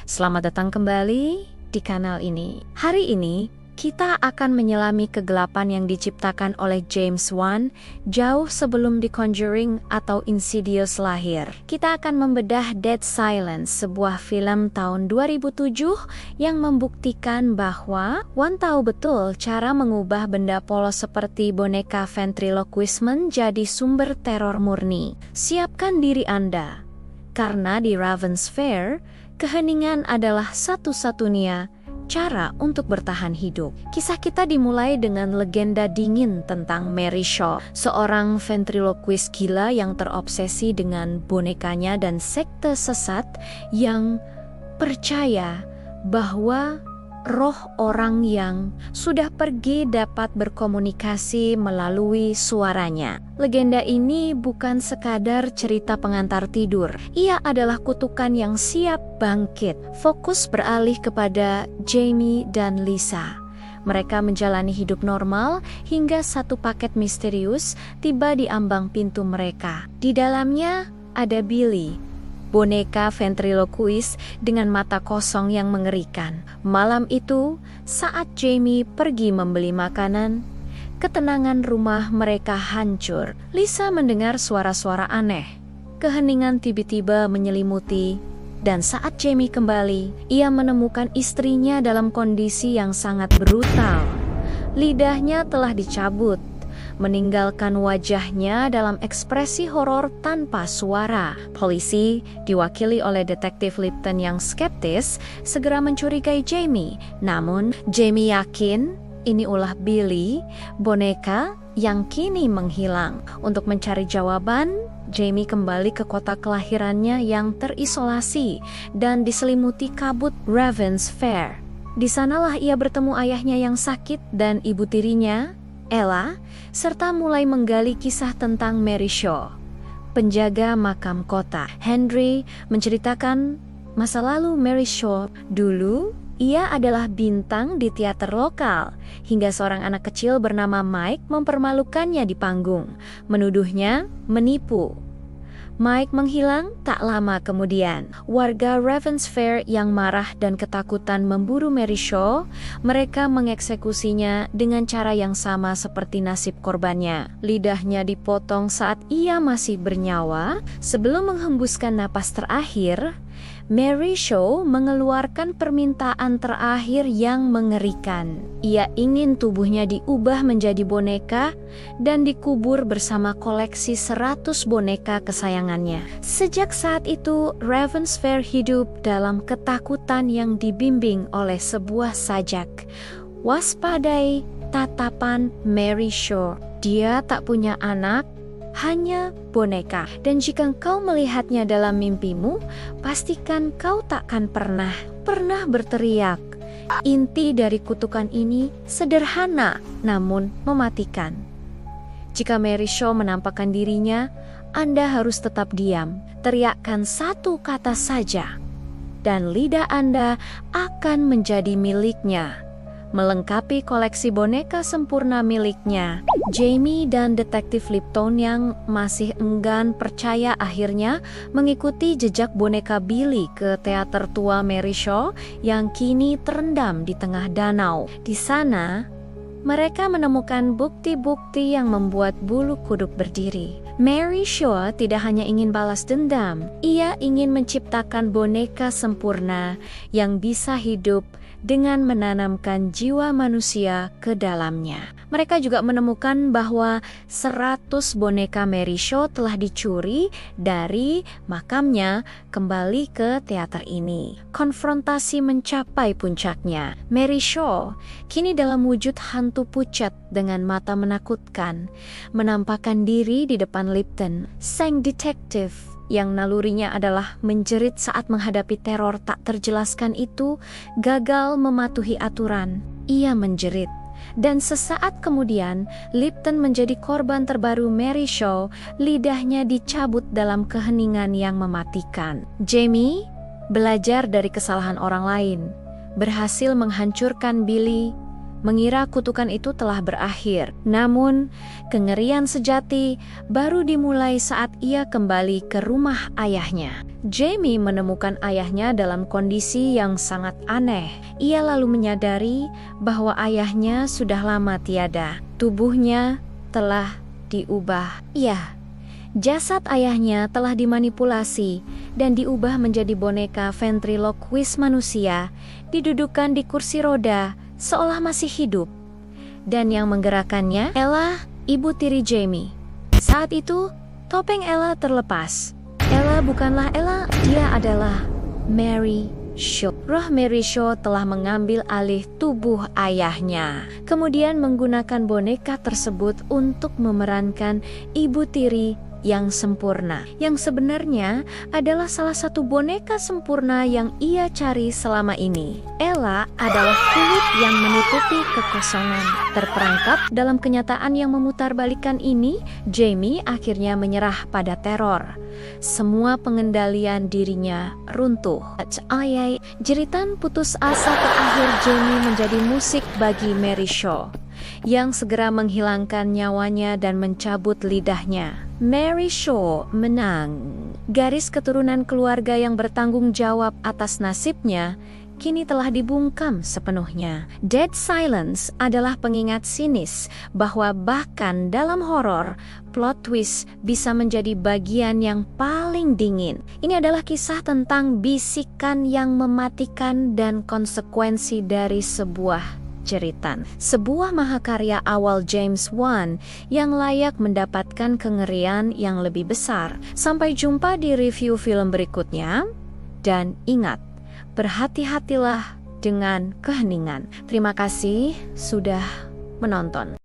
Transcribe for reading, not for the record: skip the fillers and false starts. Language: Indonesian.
Selamat datang kembali di kanal ini. Hari ini, kita akan menyelami kegelapan yang diciptakan oleh James Wan jauh sebelum The Conjuring atau Insidious lahir. Kita akan membedah Dead Silence, sebuah film tahun 2007 yang membuktikan bahwa Wan tahu betul cara mengubah benda polos seperti boneka ventriloquism menjadi sumber teror murni. Siapkan diri Anda, karena di Raven's Fair, keheningan adalah satu-satunya cara untuk bertahan hidup. Kisah kita dimulai dengan legenda dingin tentang Mary Shaw, seorang ventriloquist gila yang terobsesi dengan bonekanya dan sekte sesat yang percaya bahwa roh orang yang sudah pergi dapat berkomunikasi melalui suaranya. Legenda ini bukan sekadar cerita pengantar tidur. Ia adalah kutukan yang siap bangkit. Fokus beralih kepada Jamie dan Lisa. Mereka menjalani hidup normal hingga satu paket misterius tiba di ambang pintu mereka. Di dalamnya ada Billy, boneka ventriloquist dengan mata kosong yang mengerikan. Malam itu, saat Jamie pergi membeli makanan, ketenangan rumah mereka hancur. Lisa mendengar suara-suara aneh. Keheningan tiba-tiba menyelimuti, dan saat Jamie kembali, ia menemukan istrinya dalam kondisi yang sangat brutal. Lidahnya telah dicabut, meninggalkan wajahnya dalam ekspresi horor tanpa suara. Polisi, diwakili oleh detektif Lipton yang skeptis, segera mencurigai Jamie. Namun, Jamie yakin ini ulah Billy, boneka yang kini menghilang. Untuk mencari jawaban, Jamie kembali ke kota kelahirannya yang terisolasi dan diselimuti kabut Raven's Fair. Di sanalah ia bertemu ayahnya yang sakit dan ibu tirinya, Ella, serta mulai menggali kisah tentang Mary Shaw, penjaga makam kota. Henry menceritakan masa lalu Mary Shaw. Dulu, ia adalah bintang di teater lokal, hingga seorang anak kecil bernama Mike mempermalukannya di panggung, menuduhnya menipu. Mike menghilang tak lama kemudian. Warga Raven's Fair yang marah dan ketakutan memburu Mary Shaw. Mereka mengeksekusinya dengan cara yang sama seperti nasib korbannya. Lidahnya dipotong saat ia masih bernyawa. Sebelum menghembuskan napas terakhir, Mary Shaw mengeluarkan permintaan terakhir yang mengerikan. Ia ingin tubuhnya diubah menjadi boneka dan dikubur bersama koleksi 100 boneka kesayangannya. Sejak saat itu, Raven's Fair hidup dalam ketakutan yang dibimbing oleh sebuah sajak. Waspadai tatapan Mary Shaw. Dia tak punya anak, hanya boneka. Dan jika kau melihatnya dalam mimpimu, pastikan kau takkan pernah berteriak. Inti dari kutukan ini sederhana namun mematikan. Jika Mary Shaw menampakkan dirinya, Anda harus tetap diam. Teriakkan satu kata saja, dan lidah Anda akan menjadi miliknya. Melengkapi koleksi boneka sempurna miliknya, Jamie dan detektif Lipton yang masih enggan percaya akhirnya mengikuti jejak boneka Billy ke teater tua Mary Shaw yang kini terendam di tengah danau. Di sana, mereka menemukan bukti-bukti yang membuat bulu kuduk berdiri. Mary Shaw tidak hanya ingin balas dendam, ia ingin menciptakan boneka sempurna yang bisa hidup dengan menanamkan jiwa manusia ke dalamnya. Mereka juga menemukan bahwa 100 boneka Mary Shaw telah dicuri dari makamnya kembali ke teater ini. Konfrontasi mencapai puncaknya. Mary Shaw kini dalam wujud hantu pucat dengan mata menakutkan, menampakkan diri di depan Lipton, sang detektif yang nalurinya adalah menjerit saat menghadapi teror tak terjelaskan itu, gagal mematuhi aturan. Ia menjerit, dan sesaat kemudian Lipton menjadi korban terbaru Mary Shaw. Lidahnya dicabut dalam keheningan yang mematikan. Jamie belajar dari kesalahan orang lain, berhasil menghancurkan Billy, mengira kutukan itu telah berakhir. Namun, kengerian sejati baru dimulai saat ia kembali ke rumah ayahnya. Jamie menemukan ayahnya dalam kondisi yang sangat aneh. Ia lalu menyadari bahwa ayahnya sudah lama tiada. Tubuhnya telah diubah. Ya, jasad ayahnya telah dimanipulasi dan diubah menjadi boneka ventriloquis manusia, didudukan di kursi roda seolah masih hidup. Dan yang menggerakkannya, Ella, ibu tiri Jamie. Saat itu, topeng Ella terlepas. Ella bukanlah Ella, dia adalah Mary Shaw. Roh Mary Shaw telah mengambil alih tubuh ayahnya, kemudian menggunakan boneka tersebut untuk memerankan ibu tiri yang sempurna, yang sebenarnya adalah salah satu boneka sempurna yang ia cari selama ini. Ella adalah kulit yang menutupi kekosongan. Terperangkap dalam kenyataan yang memutarbalikkan ini, Jamie akhirnya menyerah pada teror. Semua pengendalian dirinya runtuh. Jeritan putus asa terakhir Jamie menjadi musik bagi Mary Shaw, yang segera menghilangkan nyawanya dan mencabut lidahnya. Mary Shaw menang. Garis keturunan keluarga yang bertanggung jawab atas nasibnya kini telah dibungkam sepenuhnya. Dead Silence adalah pengingat sinis bahwa bahkan dalam horor, plot twist bisa menjadi bagian yang paling dingin. Ini adalah kisah tentang bisikan yang mematikan dan konsekuensi dari sebuah jeritan. Sebuah mahakarya awal James Wan yang layak mendapatkan kengerian yang lebih besar. Sampai jumpa di review film berikutnya. Dan ingat, berhati-hatilah dengan keheningan. Terima kasih sudah menonton.